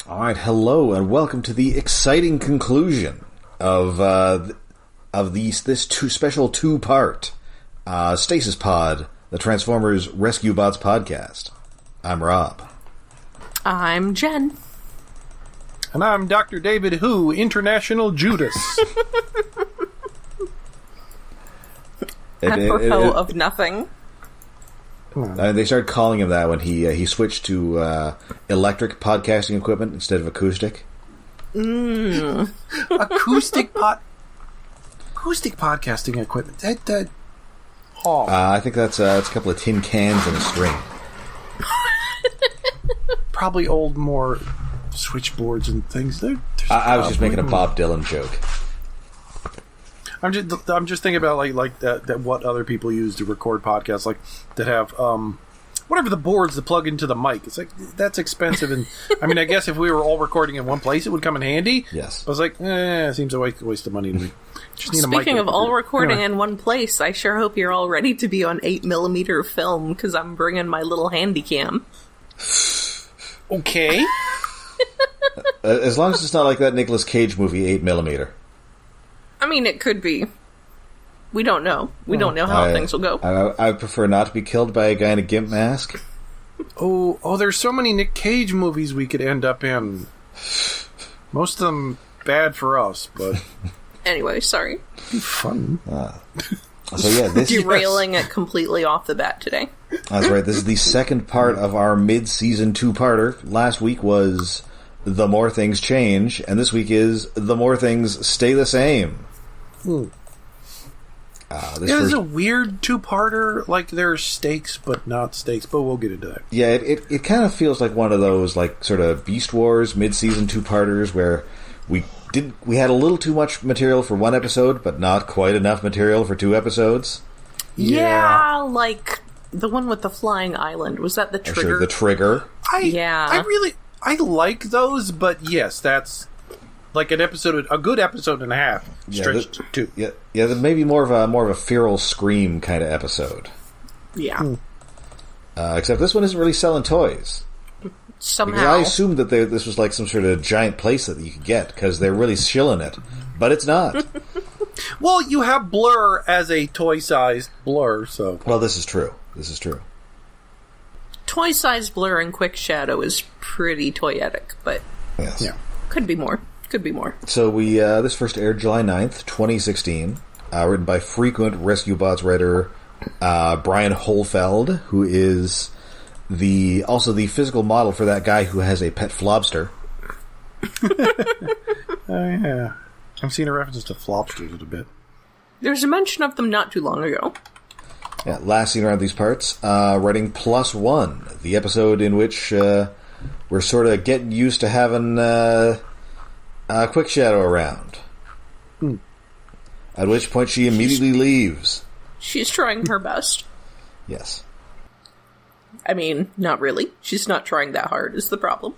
All right, hello, and welcome to the exciting conclusion of this special two-part Stasis Pod, the Transformers Rescue Bots podcast. I'm Rob. I'm Jen. And I'm Dr. David Who, International Judas. Apropos of nothing. They started calling him that when he switched to electric podcasting equipment instead of acoustic. Acoustic podcasting equipment. I think that's a couple of tin cans and a string. Probably old, more switchboards and things. I was just making a Bob Dylan joke. I'm just thinking about like that what other people use to record podcasts, like that have whatever the boards that plug into the mic. It's like that's expensive, and I mean, I guess if we were all recording in one place, it would come in handy. Yes, but I was like, it seems a waste of money to me. Just need Speaking a of all recording in one place, I sure hope you're all ready to be on 8mm film because I'm bringing my little handy cam. Okay. As long as it's not like that Nicolas Cage movie, 8mm. I mean, it could be. We don't know. We don't know how things will go. I prefer not to be killed by a guy in a gimp mask. Oh, there's so many Nick Cage movies we could end up in. Most of them bad for us, but... Anyway, sorry. Fun. So yeah, this derailing it completely off the bat today. That's right. This is the second part of our mid-season two-parter. Last week was The More Things Change, and this week is The More Things Stay the Same. This is a weird two-parter. Like, there's stakes, but not stakes. But we'll get into that. Yeah, it kind of feels like one of those, like, sort of Beast Wars mid-season two-parters where we had a little too much material for one episode, but not quite enough material for two episodes. Yeah, like the one with the flying island. Was that the Trigger? Sure, the Trigger. I like those, but yes, that's like a good episode and a half stretched to. Yeah, maybe more of a feral scream kind of episode. Yeah. Except this one isn't really selling toys. Somehow. Because I assumed that this was like some sort of giant place that you could get, because they're really shilling it. But it's not. Well, you have Blurr as a toy-sized Blurr, so... Well, this is true. Toy-sized Blurr and Quickshadow is pretty toyetic, but... Yes. Yeah. Could be more. So this first aired July 9th, 2016, written by frequent Rescue Bots writer Brian Holfeld, who is also the physical model for that guy who has a pet flobster. Oh, yeah. I'm seeing a reference to flobsters a bit. There's a mention of them not too long ago. Yeah, last seen around these parts, writing +1, the episode in which we're sort of getting used to having Quickshadow around. At which point she immediately leaves. She's trying her best. Yes. I mean, not really. She's not trying that hard, is the problem.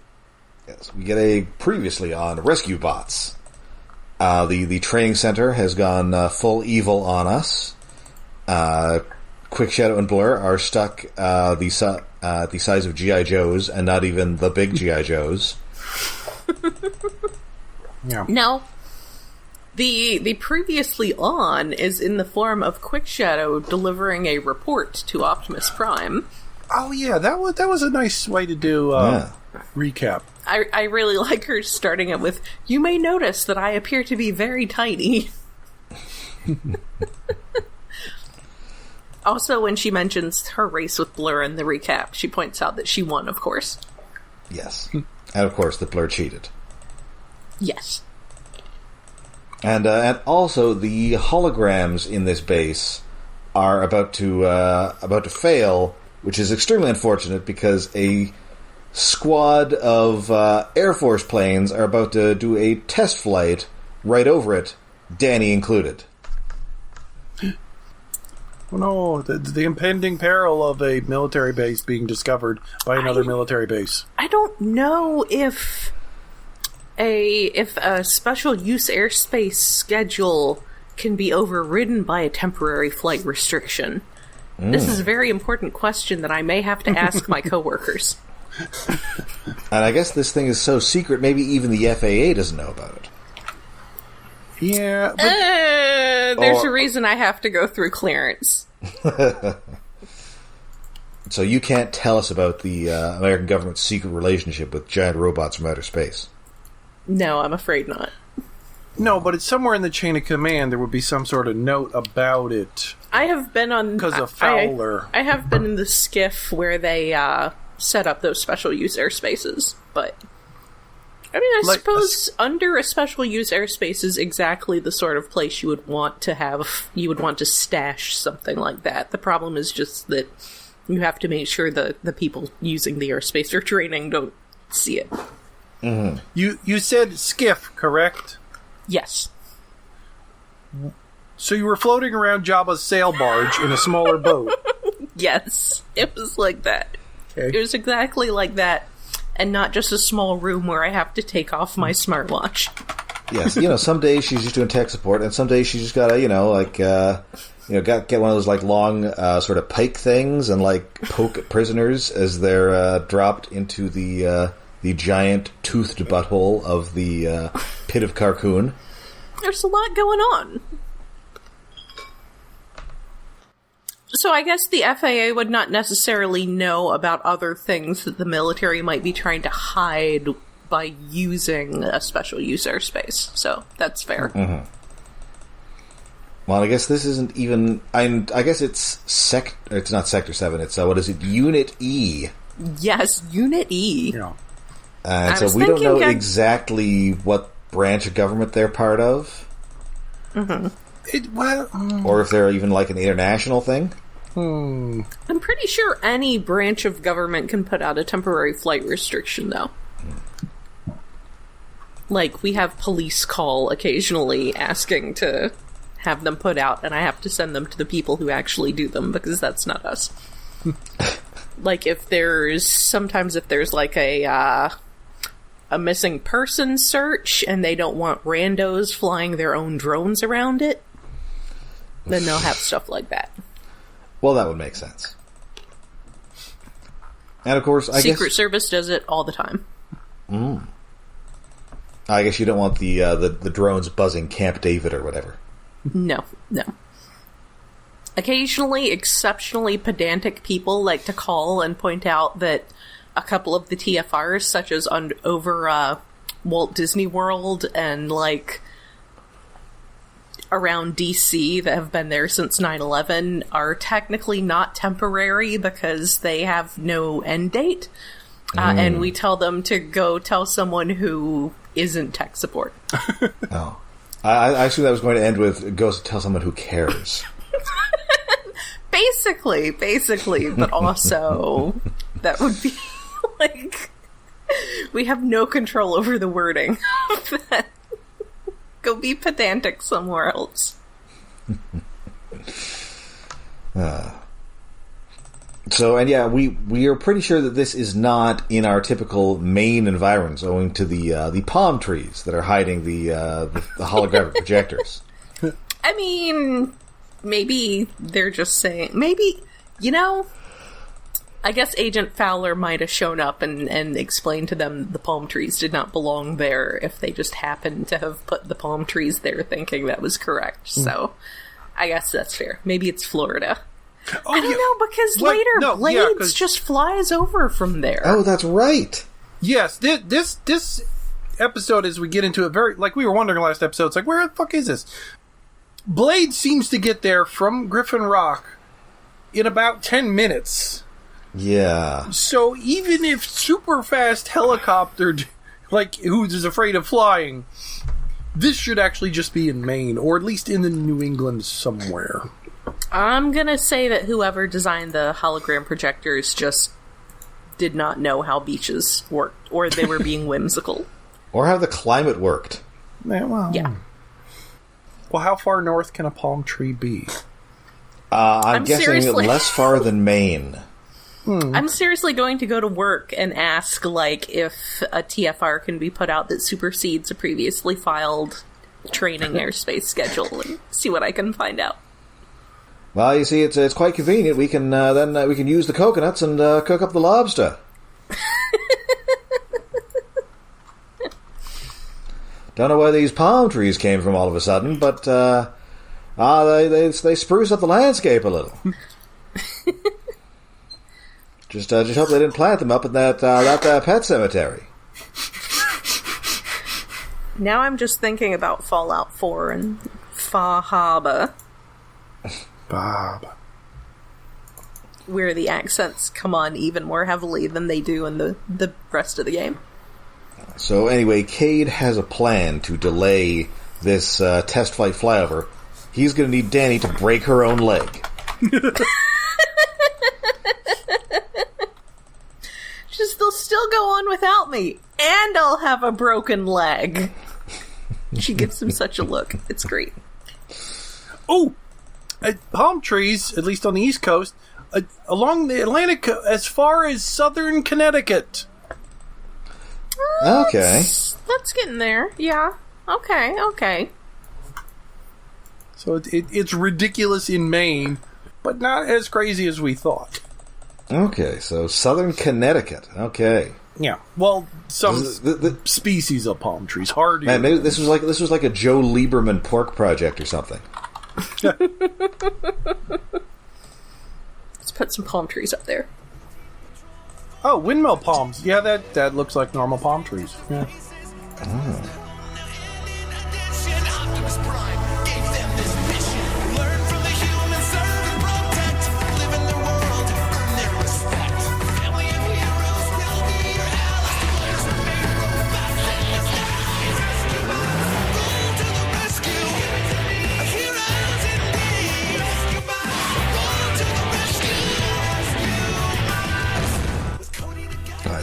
Yes, we get a previously on Rescue Bots. The training center has gone full evil on us. Quickshadow and Blurr are stuck the size of G.I. Joes, and not even the big G.I. Joes. Yeah. Now, the previously on is in the form of Quickshadow delivering a report to Optimus Prime. Oh yeah, that was a nice way to do recap. I really like her starting it with, "You may notice that I appear to be very tiny." Also, when she mentions her race with Blurr in the recap, she points out that she won, of course. Yes. And of course, that Blurr cheated. Yes. And also, the holograms in this base are about to fail, which is extremely unfortunate because a squad of Air Force planes are about to do a test flight right over it, Dani included. Oh no, the impending peril of a military base being discovered by another military base. I don't know if a special use airspace schedule can be overridden by a temporary flight restriction. This is a very important question that I may have to ask my coworkers. And I guess this thing is so secret, maybe even the FAA doesn't know about it. Yeah. There's a reason I have to go through clearance. So you can't tell us about the American government's secret relationship with giant robots from outer space? No, I'm afraid not. No, but it's somewhere in the chain of command there would be some sort of note about it. I have been on... Because of Fowler. I have been in the skiff where they set up those special use airspaces, but... I mean, I suppose under a special use airspace is exactly the sort of place you would want to have... You would want to stash something like that. The problem is just that you have to make sure the people using the airspace or training don't see it. Mm-hmm. You said skiff, correct? Yes. So you were floating around Jabba's sail barge in a smaller boat? Yes. It was like that. Okay. It was exactly like that. And not just a small room where I have to take off my smartwatch. Yes, some days she's just doing tech support, and some days she's just gotta, get one of those, long, sort of pike things and, poke at prisoners as they're dropped into the giant toothed butthole of the pit of Carcoon. There's a lot going on. So I guess the FAA would not necessarily know about other things that the military might be trying to hide by using a special use airspace. So that's fair. Mm-hmm. Well, I guess this isn't even... I guess it's not Sector 7. It's, Unit E. Yes, Unit E. Yeah. And so we don't know exactly what branch of government they're part of. Mm-hmm. Or if they're even an international thing. I'm pretty sure any branch of government can put out a temporary flight restriction, though. We have police call occasionally asking to have them put out, and I have to send them to the people who actually do them, because that's not us. If there's a missing person search, and they don't want randos flying their own drones around it, then they'll have stuff like that. Well, that would make sense. And of course, Secret Service does it all the time. I guess you don't want the drones buzzing Camp David or whatever. No. Occasionally, exceptionally pedantic people like to call and point out that a couple of the TFRs, such as over Walt Disney World and around DC that have been there since 9/11, are technically not temporary because they have no end date. And we tell them to go tell someone who isn't tech support. Oh. I assume that was going to end with go tell someone who cares. Basically, but also that would be we have no control over the wording of that. Go be pedantic somewhere else. We are pretty sure that this is not in our typical main environs, owing to the palm trees that are hiding the holographic projectors. I mean, maybe they're just saying... Maybe, I guess Agent Fowler might have shown up and explained to them the palm trees did not belong there if they just happened to have put the palm trees there thinking that was correct. So, I guess that's fair. Maybe it's Florida. Oh, I don't know, because later Blades just flies over from there. Oh, that's right. Yes, this episode, as we get into it, very we were wondering last episode, it's where the fuck is this? Blade seems to get there from Griffin Rock in about 10 minutes. Yeah. So even if super fast helicopter, who's afraid of flying, this should actually just be in Maine, or at least in the New England somewhere. I'm gonna say that whoever designed the hologram projectors just did not know how beaches worked, or they were being whimsical. Or how the climate worked. Yeah. Well, how far north can a palm tree be? I'm guessing less far than Maine. I'm seriously going to go to work and ask, if a TFR can be put out that supersedes a previously filed training airspace schedule, and see what I can find out. Well, you see, it's quite convenient. We can we can use the coconuts and cook up the lobster. Don't know where these palm trees came from all of a sudden, but they spruce up the landscape a little. Just hope they didn't plant them up in that pet cemetery. Now I'm just thinking about Fallout 4 and Fahaba. Bob. Where the accents come on even more heavily than they do in the rest of the game. So anyway, Cade has a plan to delay this test flight flyover. He's going to need Dani to break her own leg. They'll still go on without me, and I'll have a broken leg. She gives him such a look. It's great. Oh! Palm trees, at least on the East Coast, along the Atlantic as far as southern Connecticut. Okay. That's getting there. Yeah. Okay. So it's ridiculous in Maine, but not as crazy as we thought. Okay, so southern Connecticut. Okay. Yeah. Well, some species of palm trees. Hardy. Man, maybe this was like a Joe Lieberman pork project or something. Let's put some palm trees up there. Oh, windmill palms. Yeah, that looks like normal palm trees. Yeah. Oh.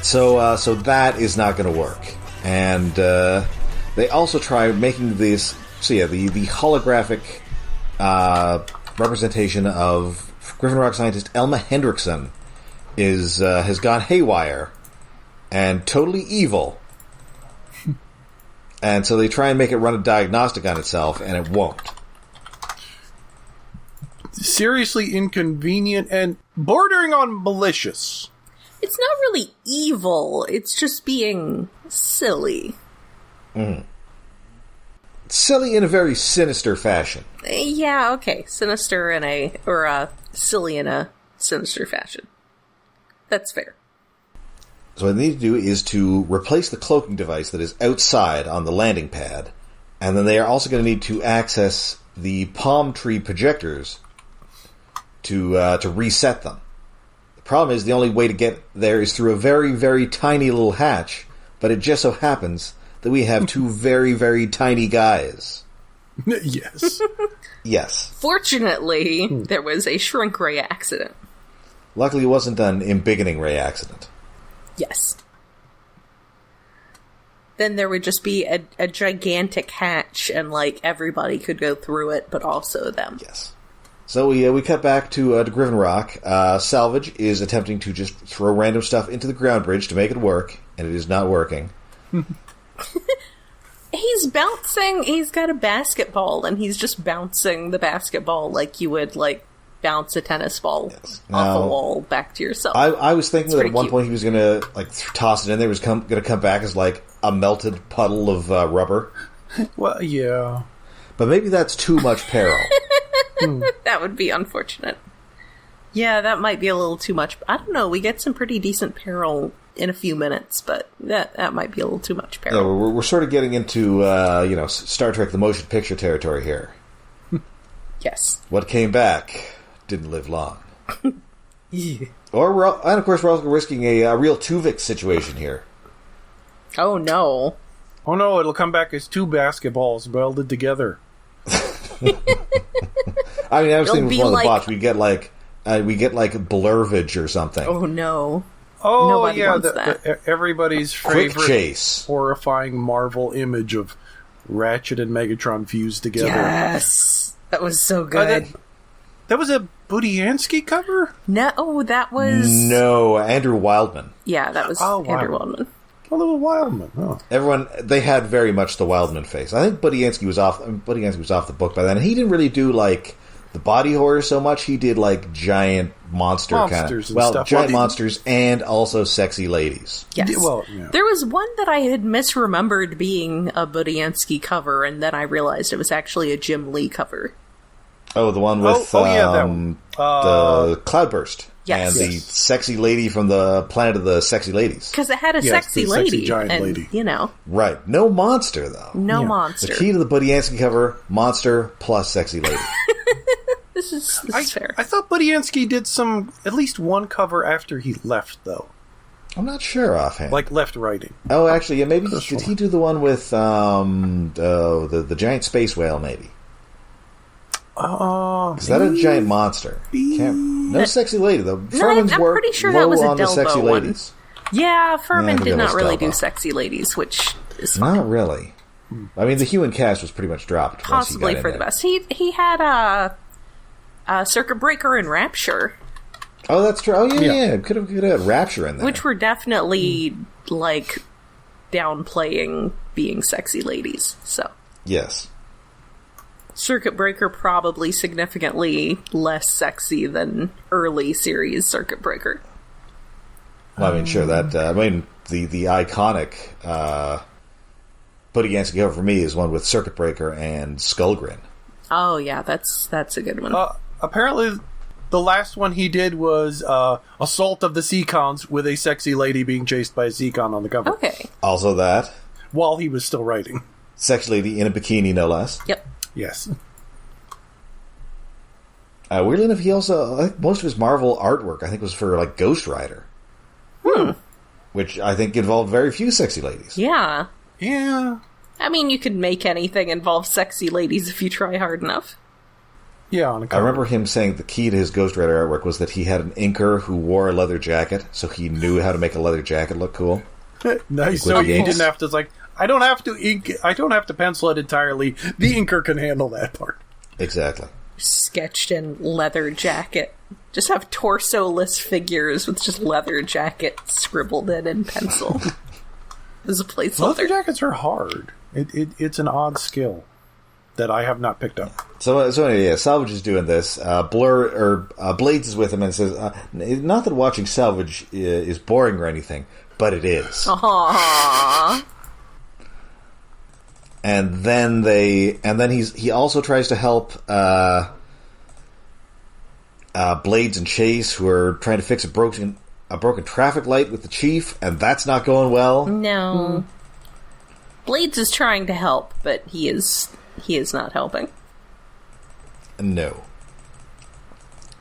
So that is not going to work, and they also try making this. So yeah, the holographic representation of Griffin Rock scientist Elma Hendrickson has gone haywire and totally evil, and so they try and make it run a diagnostic on itself, and it won't. Seriously inconvenient and bordering on malicious. It's not really evil, it's just being silly. Silly in a very sinister fashion. Yeah, okay. Sinister silly in a sinister fashion. That's fair. So what they need to do is to replace the cloaking device that is outside on the landing pad, and then they are also going to need to access the palm tree projectors to reset them. Problem is, the only way to get there is through a very, very tiny little hatch, but it just so happens that we have two very, very tiny guys. Yes. Yes. Fortunately, there was a shrink ray accident. Luckily, it wasn't an embiggening ray accident. Yes. Then there would just be a gigantic hatch, and, everybody could go through it, but also them. Yes. So we cut back to Griffin Rock. Salvage is attempting to just throw random stuff into the ground bridge to make it work, and it is not working. He's bouncing. He's got a basketball, and he's just bouncing the basketball like you would, bounce a tennis ball off a wall back to yourself. I was thinking that at one point he was going to, toss it in there. It was going to come back as, a melted puddle of rubber. Well, yeah. But maybe that's too much peril. That would be unfortunate. Yeah, that might be a little too much. I don't know. We get some pretty decent peril in a few minutes, but that might be a little too much peril. Yeah, we're sort of getting into Star Trek: The Motion Picture territory here. Yes. What came back didn't live long. Yeah. And of course we're also risking a real Tuvix situation here. Oh no! Oh no! It'll come back as two basketballs welded together. I mean, I was thinking with one of the bots, we get blurvage or something. Oh no! Oh Nobody yeah, wants that. Everybody's Quick favorite chase, horrifying Marvel image of Ratchet and Megatron fused together. Yes, that was so good. That was a Budiansky cover? No, that was Andrew Wildman. Yeah, that was Andrew Wildman. A little Wildman. Oh. Everyone, they had very much the Wildman face. I think Budiansky was off the book by then. And he didn't really do the body horror so much, he did like giant Monsters and well, stuff. giant monsters and also sexy ladies. Yes. Well, yeah. There was one that I had misremembered being a Budiansky cover, and then I realized it was actually a Jim Lee cover. Oh, the one with that one. The Cloudburst. Yes. And the sexy lady from the Planet of the Sexy Ladies. Because it had a Yes, sexy the lady. sexy giant and, lady. you know. Right. No monster, though. No Yeah. monster. The key to the Budiansky cover, monster plus sexy lady. This is fair. I thought Budiansky did at least one cover after he left, though. I'm not sure offhand. Like left writing. Oh, actually, yeah, maybe did he do the one with the giant space whale? Maybe is that a giant monster? No sexy lady though. Furman's I'm work pretty sure low that was a on the Delbo sexy one. ladies. Yeah, Furman I think did it not was really Delbo. do sexy ladies, which is fine. Not really. I mean, the hue and cast was pretty much dropped. Possibly once he got for in the there. best. He had Circuit Breaker and Rapture, Oh, that's true. Oh, yeah. Could have had Rapture in there. which were definitely like downplaying being sexy ladies. So Yes. Circuit Breaker probably significantly less sexy than early series Circuit Breaker. Well, I mean, sure. That I mean, the iconic Budiansky cover for me is one with Circuit Breaker and Skullgrin. Oh yeah, that's a good one. Apparently, the last one he did was Assault of the Seacons with a sexy lady being chased by a Seacon on the cover. Okay. Also, that While he was still writing. sexy lady in a bikini, no less. Yep. Yes. Weirdly enough, he also I think most of his Marvel artwork I think was for like Ghost Rider, which I think involved very few sexy ladies. Yeah. Yeah. I mean, you could make anything involve sexy ladies if you try hard enough. Yeah, on a I cover. remember him saying the key to his Ghost Rider artwork was that he had an inker who wore a leather jacket, so he knew how to make a leather jacket look cool. Nice. Like So with the he inks. didn't have to, I don't have to ink, I don't have to pencil it entirely. The inker can handle that part. Exactly. Sketched in leather jacket. Just have torso-less figures with just leather jacket scribbled in pencil. As a Leather placeholder. jackets are hard. It's an odd skill that I have not picked up. So anyway, yeah, Salvage is doing this. Blades is with him and says, "Not that watching Salvage is boring or anything, but it is." Aww. And then he also tries to help Blades and Chase, who are trying to fix a broken traffic light with the chief, and that's not going well. No. Blades is trying to help, but he is not helping. No.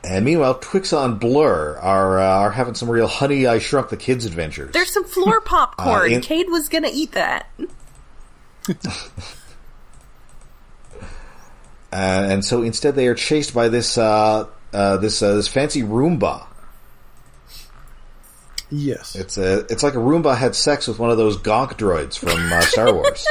And meanwhile, Twixa and Blurr are having some real Honey, I Shrunk the Kids adventures. There's some floor popcorn. in- Cade was gonna eat that. And so instead they are chased by this fancy Roomba. Yes. It's like a Roomba had sex with one of those gonk droids from Star Wars.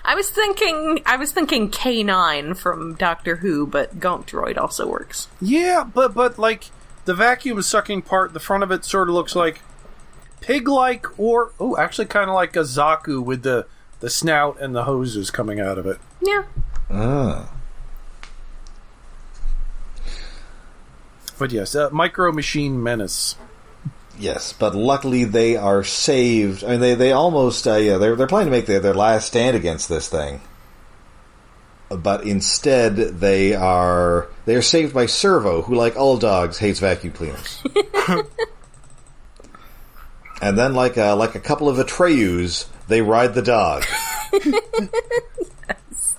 I was thinking K9 from Doctor Who, but Gonk Droid also works. Yeah, but like the vacuum sucking part, the front of it sort of looks like pig-like, or actually kind of like a Zaku with the snout and the hoses coming out of it. Yeah. But yes, Micro Machine Menace. Yes, but luckily they are saved. I mean, they almost they're planning to make their last stand against this thing, but instead they are saved by Servo, who, like all dogs, hates vacuum cleaners. And then, like a couple of Atreyus, they ride the dog. Yes.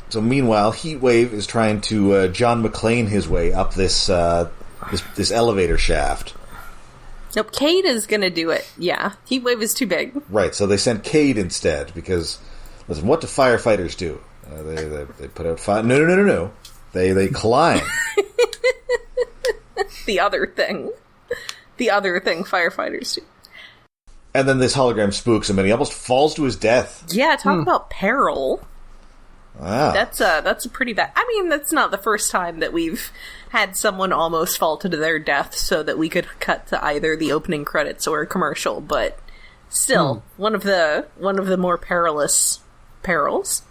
So meanwhile, Heatwave is trying to John McClane his way up this elevator shaft. Nope, Cade is gonna do it. Yeah. Heatwave is too big. Right, so they sent Cade instead, because, listen, what do firefighters do? They put out fire... No. They climb. The other thing firefighters do. And then this hologram spooks him, and he almost falls to his death. Yeah, talk about peril. Wow. That's a pretty bad... I mean, that's not the first time that we've had someone almost fall to their death so that we could cut to either the opening credits or a commercial, but still, one of the more perilous perils.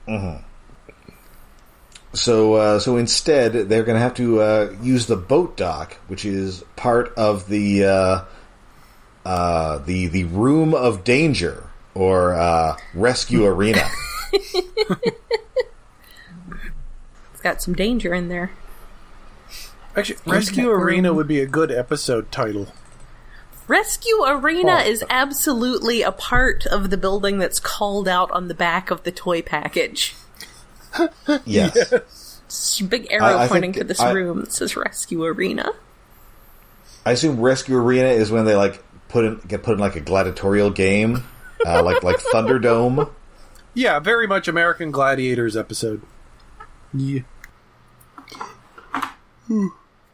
Mm-hmm. So instead, they're going to have to use the boat dock, which is part of the room of danger, or rescue arena. It's got some danger in there. Actually, Rescue Arena would be a good episode title. Rescue Arena is absolutely a part of the building that's called out on the back of the toy package. Yes. It's a big arrow pointing to this room that says Rescue Arena. I assume Rescue Arena is when they get put in like a gladiatorial game, like Thunderdome. Yeah, very much American Gladiators episode. Yeah.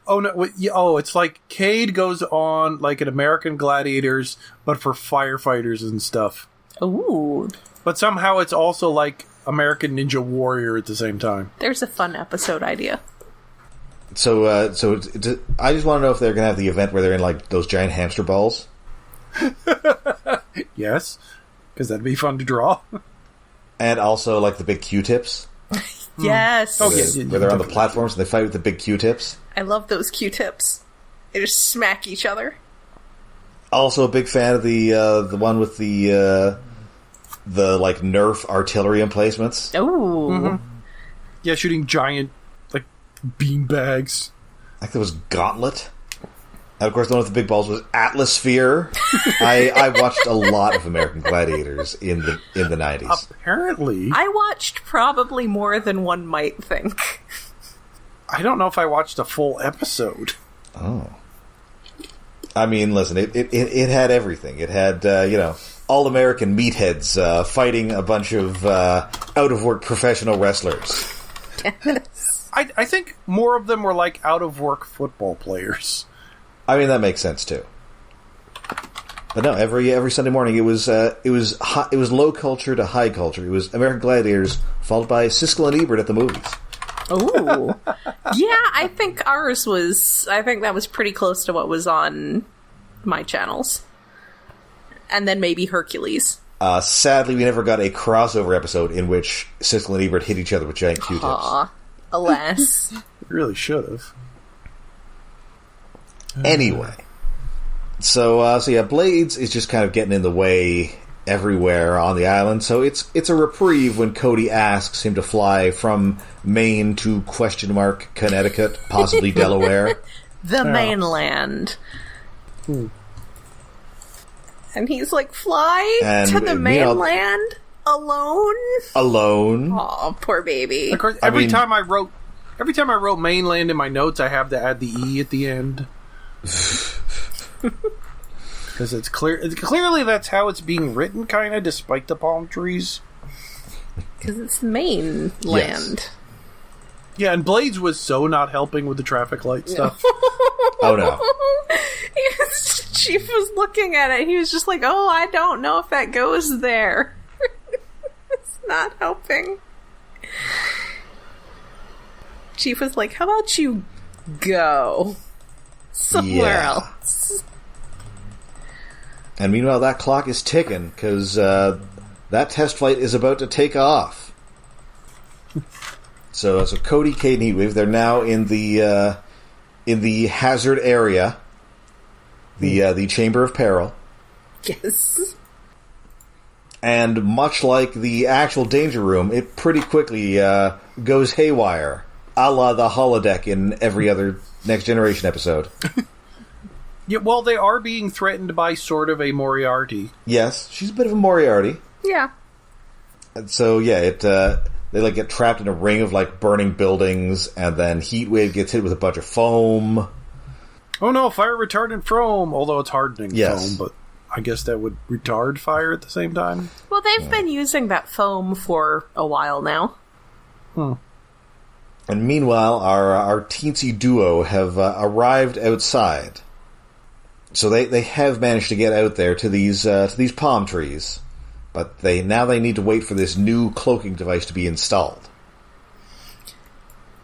Oh no! It's like Cade goes on like an American Gladiators, but for firefighters and stuff. Ooh! But somehow it's also like American Ninja Warrior at the same time. There's a fun episode idea. So I just want to know if they're going to have the event where they're in like those giant hamster balls. Yes, because that'd be fun to draw. And also like the big Q-tips. Yes. Oh, yeah, where they're on the platforms and they fight with the big Q-tips. I love those Q-tips. They just smack each other. Also a big fan of the one with the like Nerf artillery emplacements. Oh. Mm-hmm. Yeah, shooting giant like beanbags. I think there was Gauntlet. And of course the one with the big balls was Atmosphere. I watched a lot of American Gladiators in the 90s. Apparently. I watched probably more than one might think. I don't know if I watched a full episode. Oh. I mean, listen, it had everything. It had, all-American meatheads fighting a bunch of out-of-work professional wrestlers. Yes. I think more of them were like out-of-work football players. I mean, that makes sense, too. But no, every Sunday morning it was low culture to high culture. It was American Gladiators, followed by Siskel and Ebert at the movies. Oh. Yeah, I think that was pretty close to what was on my channels. And then maybe Hercules. Sadly, we never got a crossover episode in which Siskel and Ebert hit each other with giant Q-tips. Aw, alas. We really should have. Anyway. So yeah, Blades is just kind of getting in the way everywhere on the island, so it's a reprieve when Cody asks him to fly from Maine to Connecticut, possibly Delaware. The mainland. And he's like, fly to the mainland alone? Alone. Aw, poor baby. Of course, every time I wrote mainland in my notes, I have to add the E at the end. Because it's clearly that's how it's being written, kind of, despite the palm trees. Because it's mainland. Yes. Yeah, and Blades was so not helping with the traffic light stuff. Oh no. Chief was looking at it, he was just like, oh, I don't know if that goes there. It's not helping. Chief was like, how about you go somewhere else? And meanwhile, that clock is ticking, because that test flight is about to take off. So Cody, Cade, and Heatwave, they're now in the hazard area, the Chamber of Peril. Yes. And much like the actual danger room, it pretty quickly goes haywire, a la the holodeck in every other Next Generation episode. Yeah, well, they are being threatened by sort of a Moriarty. Yes, she's a bit of a Moriarty. Yeah. And so, yeah, they get trapped in a ring of burning buildings, and then Heatwave gets hit with a bunch of foam. Oh no, fire retardant foam! Although it's hardening foam, but I guess that would retard fire at the same time. Well, they've been using that foam for a while now. And meanwhile, our teensy duo have arrived outside. So they have managed to get out there to these palm trees, but they need to wait for this new cloaking device to be installed,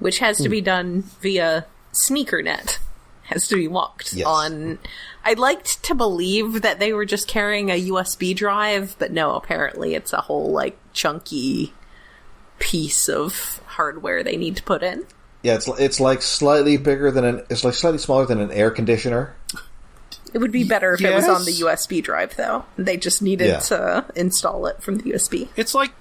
which has to be done via SneakerNet. Has to be walked on. I'd liked to believe that they were just carrying a USB drive, but no, apparently it's a whole chunky piece of hardware they need to put in. Yeah, it's like slightly bigger than slightly smaller than an air conditioner. It would be better if it was on the USB drive, though. They just needed to install it from the USB. It's like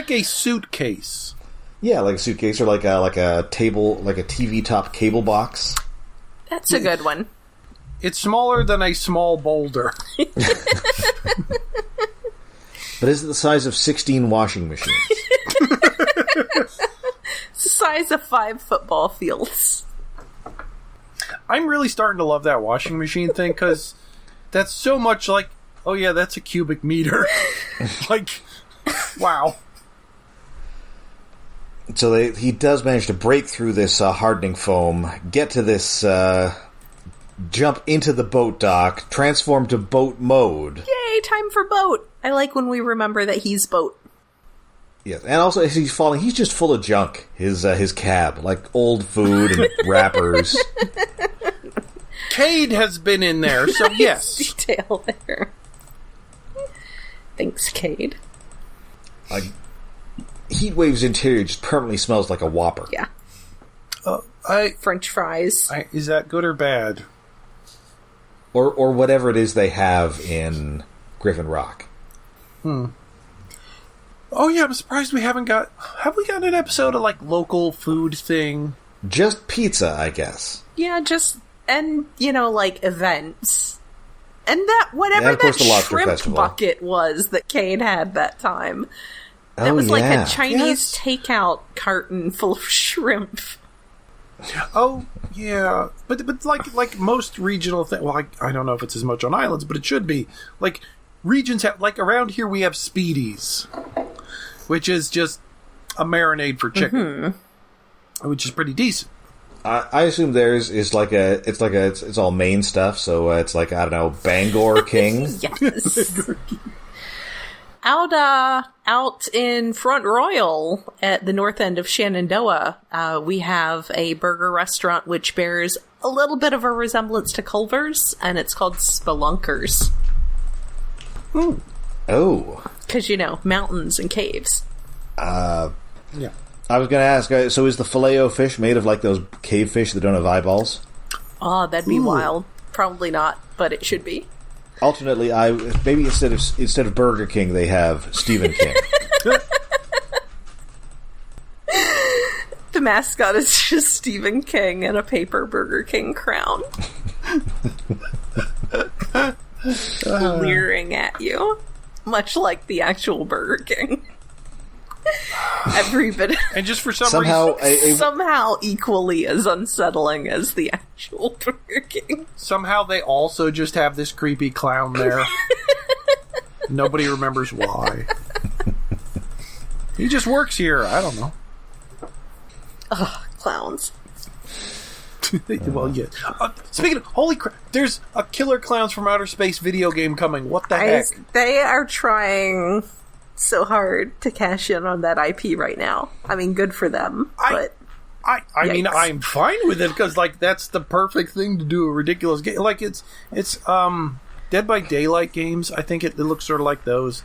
a suitcase. Yeah, like a suitcase or like a table, like a TV top cable box. That's a good one. It's smaller than a small boulder. But is it the size of 16 washing machines? It's the size of 5 football fields. I'm really starting to love that washing machine thing, because that's so much like, oh yeah, that's a cubic meter. Like, wow. So he does manage to break through this hardening foam, get to this, jump into the boat dock, transform to boat mode. Yay, time for boat! I like when we remember that he's boat. Yes, and also as he's falling, he's just full of junk. His cab, like old food and wrappers. Cade has been in there, so nice yes. Detail there. Thanks, Cade. Like, Heatwave's interior just permanently smells like a Whopper. Yeah. French fries. Is that good or bad? Or whatever it is they have in Griffin Rock. Oh yeah, I'm surprised we haven't got... Have we got an episode of, like, local food thing? Just pizza, I guess. Yeah, just... And, like, events. And that... Whatever of course, that the Lobster shrimp Festival bucket was that Cade had that time. That Oh, was like yeah. a Chinese takeout carton full of shrimp. Oh, yeah. But like most regional things... Well, I don't know if it's as much on islands, but it should be. Like, regions have... Like, around here we have Speedies, which is just a marinade for chicken, which is pretty decent. I assume theirs is it's all Maine stuff, so it's like, I don't know, Bangor King. Yes. Out in Front Royal at the north end of Shenandoah, we have a burger restaurant which bears a little bit of a resemblance to Culver's, and it's called Spelunkers. Ooh. Oh. Because, mountains and caves. Yeah. I was going to ask, so is the Filet-O-Fish made of like those cave fish that don't have eyeballs? Oh, that'd be wild. Probably not, but it should be. Alternately, maybe instead of Burger King, they have Stephen King. The mascot is just Stephen King and a paper Burger King crown. Leering at you. Much like the actual Burger King. Every bit. And just for some somehow, reason... Somehow equally as unsettling as the actual Burger King. Somehow they also just have this creepy clown there. Nobody remembers why. He just works here. I don't know. Ugh, clowns. Well, yeah. Speaking of... Holy crap. There's a Killer Clowns from Outer Space video game coming. What the heck? They are trying so hard to cash in on that IP right now. I mean, good for them, but... I mean, I'm fine with it, because, like, that's the perfect thing to do, a ridiculous game. Like, it's Dead by Daylight games. I think it looks sort of like those,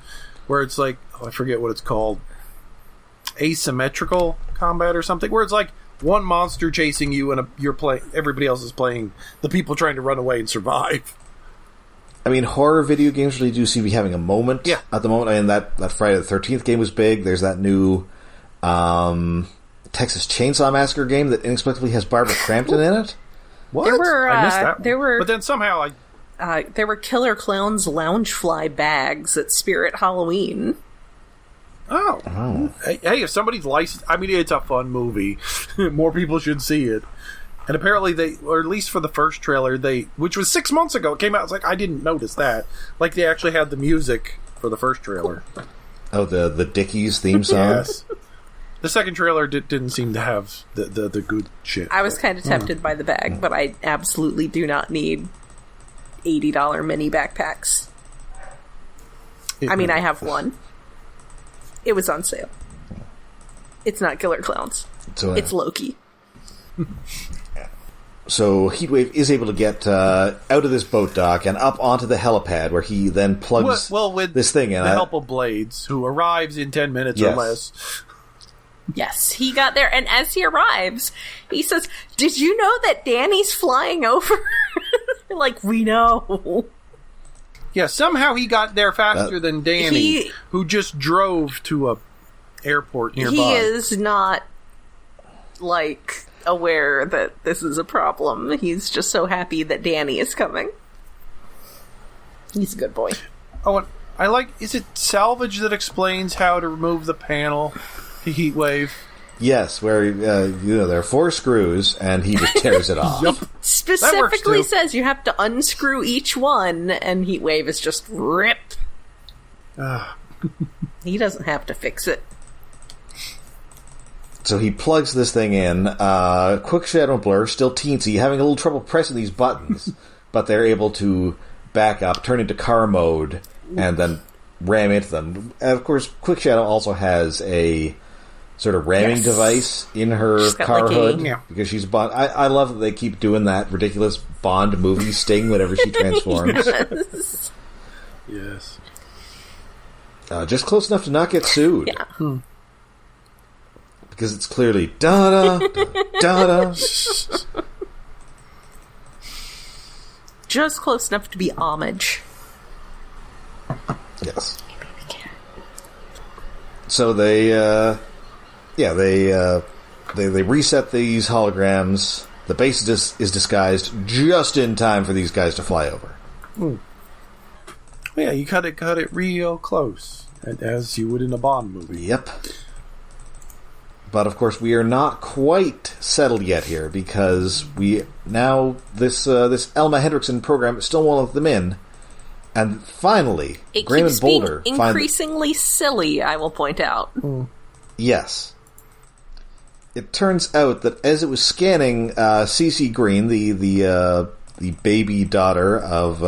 where it's like, I forget what it's called, asymmetrical combat or something, where it's like one monster chasing you and everybody else is playing the people trying to run away and survive. I mean, horror video games really do seem to be having a moment at the moment. I mean, that Friday the 13th game was big. There's that new Texas Chainsaw Massacre game that inexplicably has Barbara Crampton in it. What? I missed that one. But then somehow there were Killer Clowns Loungefly bags at Spirit Halloween. Oh. Hey, if somebody's licensed... I mean, it's a fun movie. More people should see it. And apparently or at least for the first trailer, which was 6 months ago, it came out. It's like, I didn't notice that. Like, they actually had the music for the first trailer. Oh, the Dickies theme song? Yes. The second trailer didn't seem to have the good shit. I was kind of tempted by the bag, but I absolutely do not need $80 mini backpacks. I have one. It was on sale. It's not Killer Clowns. It's Loki. So Heatwave is able to get out of this boat dock and up onto the helipad, where he then plugs this thing in. With the help of Blades, who arrives in 10 minutes or less. Yes. Well, with the help of Blades, who arrives in 10 minutes or less. Yes. Well, with the help of Blades, who arrives in 10 minutes or less. Yes, he got there, and as he arrives, he says, "Did you know that Dani's flying over?" Like, we know. Yeah, somehow he got there faster than Dani, who just drove to a airport nearby. He is not, like, aware that this is a problem. He's just so happy that Dani is coming. He's a good boy. Oh, and I like, is it salvage that explains how to remove the panel, the heat wave? Yes, where there are 4 screws, and he just tears it off. Yep. Specifically says you have to unscrew each one, and Heatwave is just rip. He doesn't have to fix it. So he plugs this thing in. Quickshadow and Blurr, still teensy, having a little trouble pressing these buttons, but they're able to back up, turn into car mode, and then ram into them. And of course, Quickshadow also has a sort of ramming device in her car hood, because she's Bond. I love that they keep doing that ridiculous Bond movie sting whenever she transforms. Yes. Just close enough to not get sued. Yeah. Because it's clearly da-da, da-da. Just close enough to be homage. Yes. So they reset these holograms. The base is disguised just in time for these guys to fly over. Yeah, you cut it real close, as you would in a Bond movie. Yep. But of course, we are not quite settled yet here, because this Elma Hendrickson program still won't let them in. And finally, it Graham keeps and Boulder being increasingly silly, I will point out. Yes. It turns out that as it was scanning CeCe Green, the baby daughter of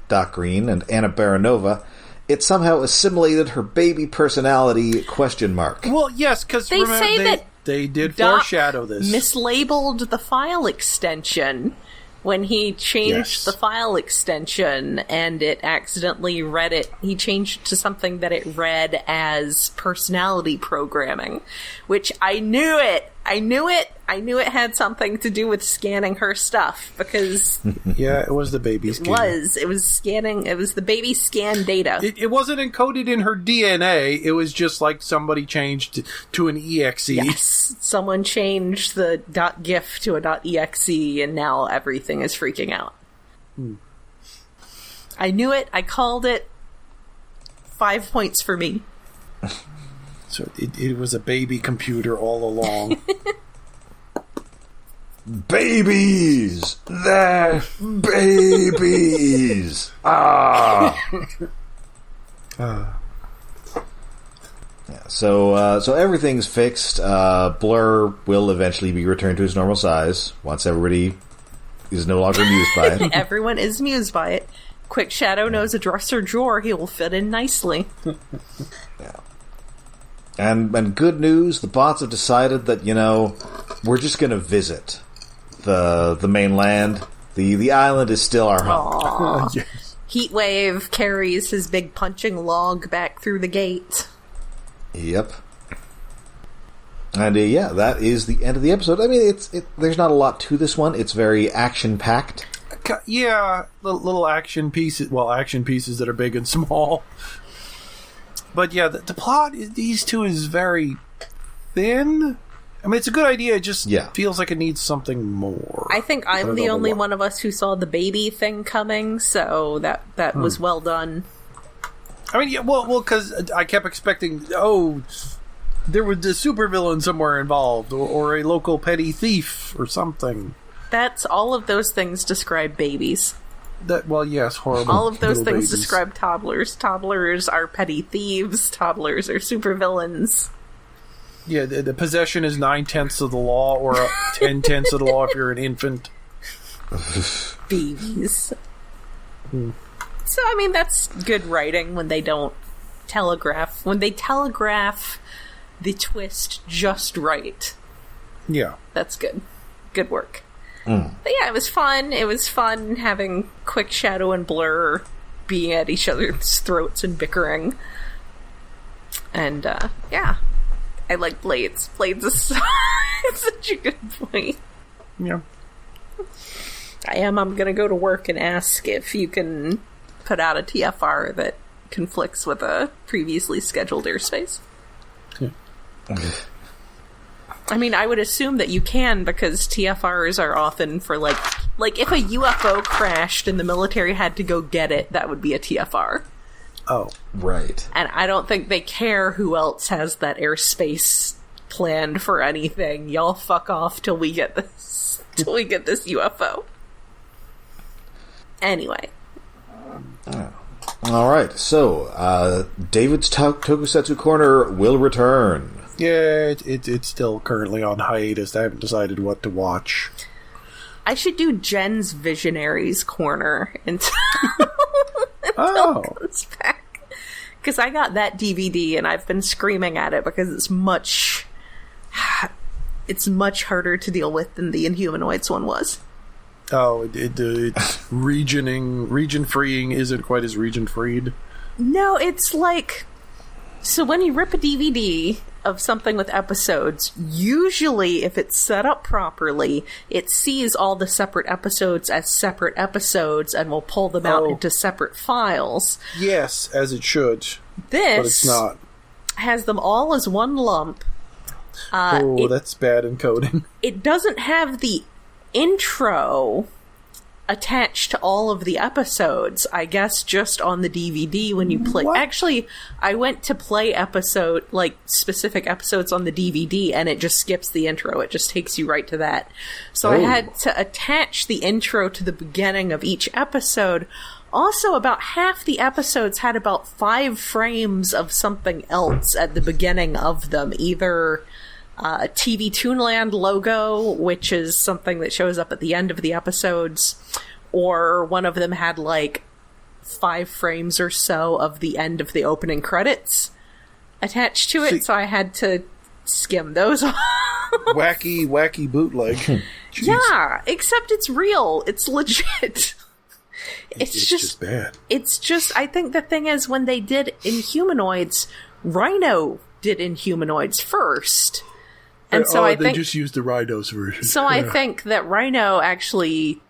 Doc Green and Anna Baranova, it somehow assimilated her baby personality ? Well, yes, because they say that they did Doc foreshadow this. Mislabeled the file extension when he changed the file extension, and it accidentally read it. He changed it to something that it read as personality programming, which I knew it. I knew it had something to do with scanning her stuff, because yeah, it was the baby scan. It was scanning. It was the baby scan data. It wasn't encoded in her DNA. It was just like somebody changed to an exe. Yes, someone changed the .gif to a .exe, and now everything is freaking out. I knew it. I called it. 5 points for me. So it was a baby computer all along. Babies! They're babies! Yeah, so everything's fixed. Blurr will eventually be returned to his normal size once everybody is no longer amused by it. Everyone is amused by it. Quickshadow knows a dresser drawer he will fit in nicely. Yeah. And good news, the bots have decided that, we're just going to visit the mainland. The island is still our home. Yes. Heatwave carries his big punching log back through the gate. Yep. And that is the end of the episode. I mean, there's not a lot to this one. It's very action-packed. Yeah, little action pieces. Well, action pieces that are big and small. But yeah, the plot these two is very thin. I mean, it's a good idea. It just feels like it needs something more. I think I'm the only one of us who saw the baby thing coming, so that was well done. I mean, because I kept expecting, there was a supervillain somewhere involved, or a local petty thief, or something. That's all of those things describe babies. Yes, horrible. All of those things babies. describe toddlers. Toddlers are petty thieves. Toddlers are supervillains. Yeah, the possession is 9/10 of the law, or 10/10 of the law if you're an infant. Babies. So, I mean, that's good writing when they don't telegraph. When they telegraph the twist just right. Yeah. That's good. Good work. But yeah, it was fun. It was fun having Quickshadow and Blurr being at each other's throats and bickering. And, I like Blades. Blades is such a good point. Yeah. I'm gonna go to work and ask if you can put out a TFR that conflicts with a previously scheduled airspace. Yeah. I mean, I would assume that you can, because TFRs are often for, like if a UFO crashed and the military had to go get it, that would be a TFR. Oh. Right. And I don't think they care who else has that airspace planned for anything. Y'all fuck off till we get this UFO. Anyway. Oh. All right, so David's Tokusatsu Corner will return. Yeah, it's still currently on hiatus. I haven't decided what to watch. I should do Jen's Visionaries Corner until it comes back. Because I got that DVD and I've been screaming at it because it's much harder to deal with than the Inhumanoids one was. Oh, it's region freeing isn't quite as region freed. No, it's like, so when you rip a DVD of something with episodes, usually if it's set up properly, it sees all the separate episodes as separate episodes and will pull them out into separate files. Yes, as it should. This but it's not. Has them all as one lump. That's bad encoding. It doesn't have the intro attached to all of the episodes, I guess, just on the DVD when you play. What? Actually, I went to play specific episodes on the DVD, and it just skips the intro. It just takes you right to that. So I had to attach the intro to the beginning of each episode. Also, about half the episodes had about 5 frames of something else at the beginning of them, either a TV Toonland logo, which is something that shows up at the end of the episodes, or one of them had 5 frames or so of the end of the opening credits attached to it, so I had to skim those off. Wacky bootleg. Yeah, except it's real. It's legit. It's just bad. It's just, I think the thing is, when they did Inhumanoids, Rhino did Inhumanoids first. And so I think they just used the Rhino's version. So I think that Rhino actually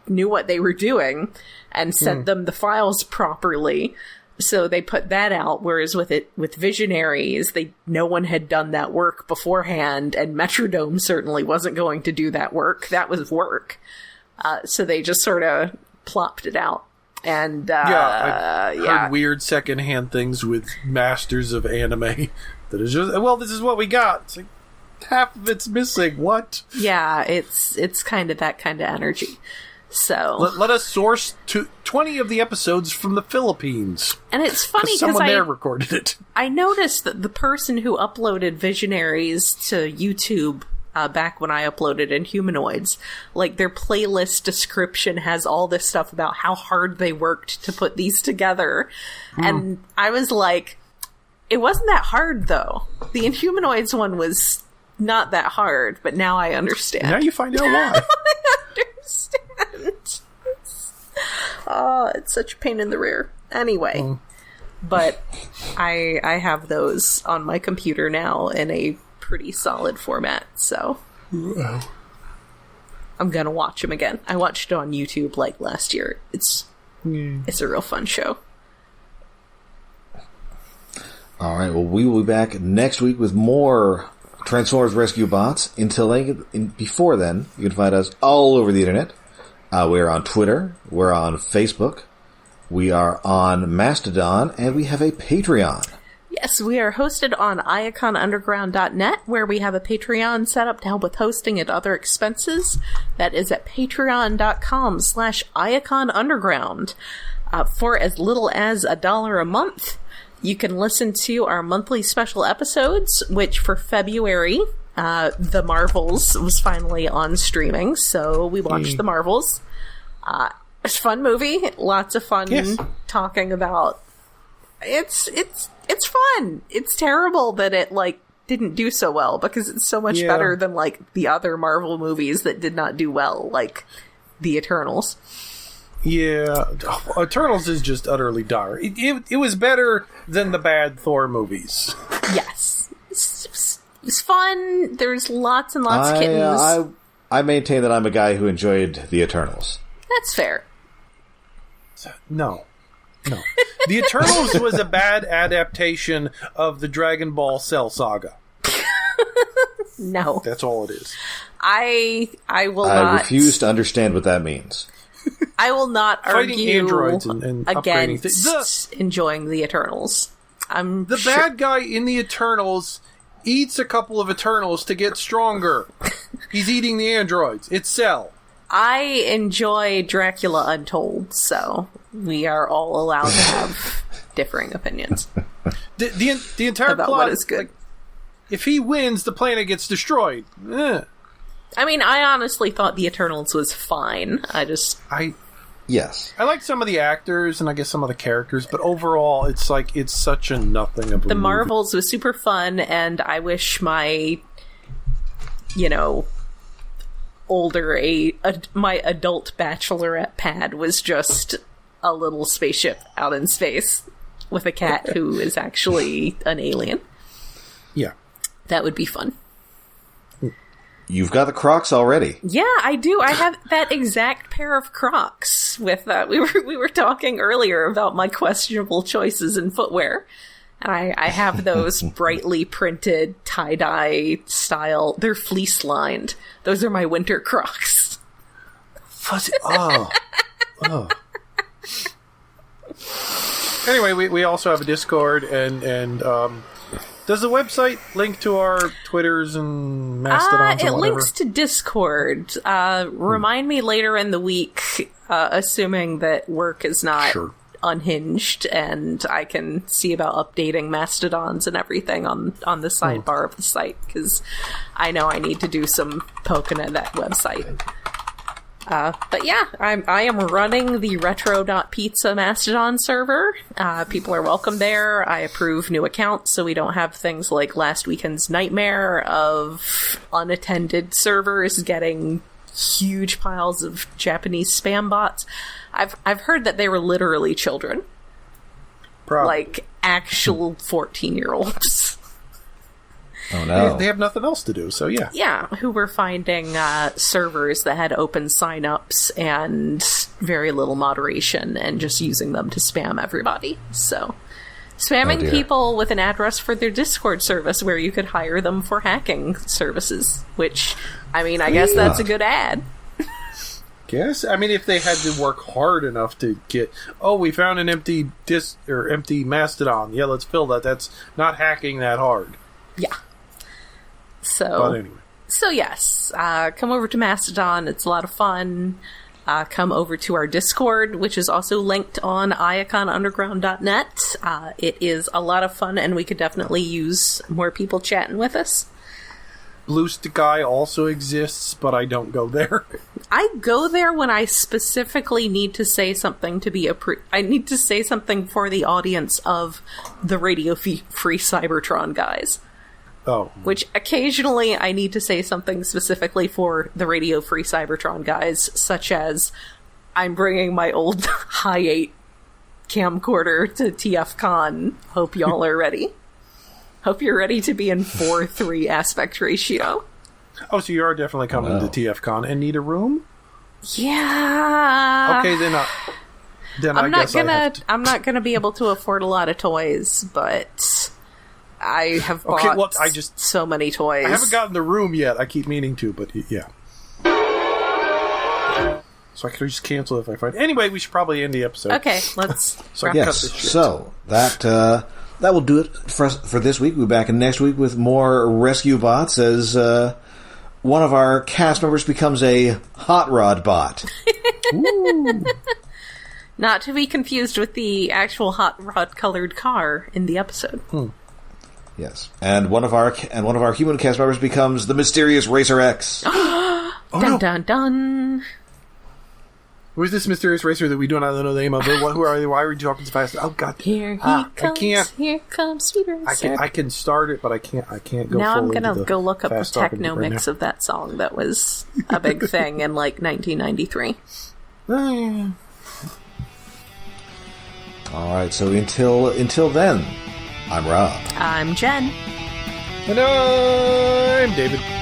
knew what they were doing and sent them the files properly. So they put that out, whereas with Visionaries, no one had done that work beforehand, and Metrodome certainly wasn't going to do that work. That was work. So they just sort of plopped it out. And I've heard weird secondhand things with masters of anime that is just, this is what we got. It's like half of it's missing. What? Yeah, it's kind of that kind of energy. So let us source 20 of the episodes from the Philippines. And it's funny because someone there recorded it. I noticed that the person who uploaded Visionaries to YouTube back when I uploaded Inhumanoids, their playlist description has all this stuff about how hard they worked to put these together. And I was like, it wasn't that hard, though. The Inhumanoids one was not that hard, but now I understand. Now you find out why. I understand. It's such a pain in the rear. Anyway, but I have those on my computer now in a pretty solid format, so I'm gonna watch them again. I watched it on YouTube last year. It's a real fun show. All right, well, we will be back next week with more Transformers Rescue Bots. Before then, you can find us all over the internet. We're on Twitter, we're on Facebook, we are on Mastodon, and we have a Patreon. Yes, we are hosted on iaconunderground.net, where we have a Patreon set up to help with hosting and other expenses. That is at patreon.com/iaconunderground. For as little as $1 a month, you can listen to our monthly special episodes, which for February, The Marvels was finally on streaming, so we watched The Marvels. It's a fun movie, lots of fun talking about. It's fun. It's terrible that it didn't do so well, because it's so much better than the other Marvel movies that did not do well, like the Eternals. Yeah, Eternals is just utterly dire. It was better than the bad Thor movies. Yes. It's fun. There's lots and lots of kittens. I maintain that I'm a guy who enjoyed the Eternals. That's fair. No. The Eternals was a bad adaptation of the Dragon Ball Cell saga. No. That's all it is. I will not... I refuse to understand what that means. I will not argue androids and against enjoying the Eternals. The bad guy in the Eternals eats a couple of Eternals to get stronger. He's eating the androids. It's Cell. I enjoy Dracula Untold, so we are all allowed to have differing opinions. The entire about plot what is good. Like, if he wins, the planet gets destroyed. I mean, I honestly thought the Eternals was fine. Yes. I like some of the actors and I guess some of the characters, but overall, it's like it's such a nothing of a The movie. Marvels was super fun, and I wish my, my adult bachelorette pad was just a little spaceship out in space with a cat who is actually an alien. Yeah. That would be fun. You've got the Crocs already. Yeah, I do. I have that exact pair of Crocs. With we were talking earlier about my questionable choices in footwear. I have those brightly printed tie-dye style. They're fleece lined. Those are my winter Crocs. Fuzzy. Oh. Anyway, we also have a Discord and does the website link to our Twitters and Mastodons and it whatever? links to Discord. Remind me later in the week, assuming that work is not unhinged and I can see about updating Mastodons and everything on the sidebar of the site, because I know I need to do some poking at that website. But yeah, I am running the retro.pizza Mastodon server. People are welcome there. I approve new accounts so we don't have things like last weekend's nightmare of unattended servers getting huge piles of Japanese spam bots. I've heard that they were literally children. Probably. Like actual 14-year-olds. Oh no. They have nothing else to do, so yeah. Yeah, who were finding servers that had open sign-ups and very little moderation and just using them to spam everybody. So, spamming people with an address for their Discord service where you could hire them for hacking services, which, I mean, I guess that's a good ad. Guess? I mean, if they had to work hard enough to get, we found an empty empty Mastodon. Yeah, let's fill that. That's not hacking that hard. Yeah. But anyway. So yes, come over to Mastodon. It's a lot of fun. Come over to our Discord, which is also linked on iaconunderground.net. It is a lot of fun, and we could definitely use more people chatting with us. Blue Sky also exists, but I don't go there. I go there when I specifically need to say something to be I need to say something for the audience of the Radio Free Cybertron guys. Oh. Which occasionally I need to say something specifically for the Radio Free Cybertron guys, such as I'm bringing my old Hi8 camcorder to TFCon. Hope y'all are ready. Hope you're ready to be in 4:3 aspect ratio. Oh, so you are definitely coming to TFCon and need a room? Yeah. Okay, then I'm not gonna be able to afford a lot of toys, but I have bought so many toys. I haven't gotten the room yet. I keep meaning to, but yeah. So I could just cancel if I find. Anyway, we should probably end the episode. Okay, let's. So I can cut this shit. So that will do it for this week. We'll be back next week with more rescue bots as one of our cast members becomes a hot rod bot. Ooh. Not to be confused with the actual hot rod colored car in the episode. Yes, and one of our human cast members becomes the mysterious Racer X. Dun dun dun. Who's this mysterious racer that we do not know the name of? Who are they? Why are you talking so fast? Oh God! Here he comes. I can't. Here comes sweet racer. I can start it, but I can't go. Now I'm fully gonna into go look up the fast talking techno right mix now. of that song that was a big thing in like 1993. All right, so until then, I'm Rob. I'm Jen. And I'm David.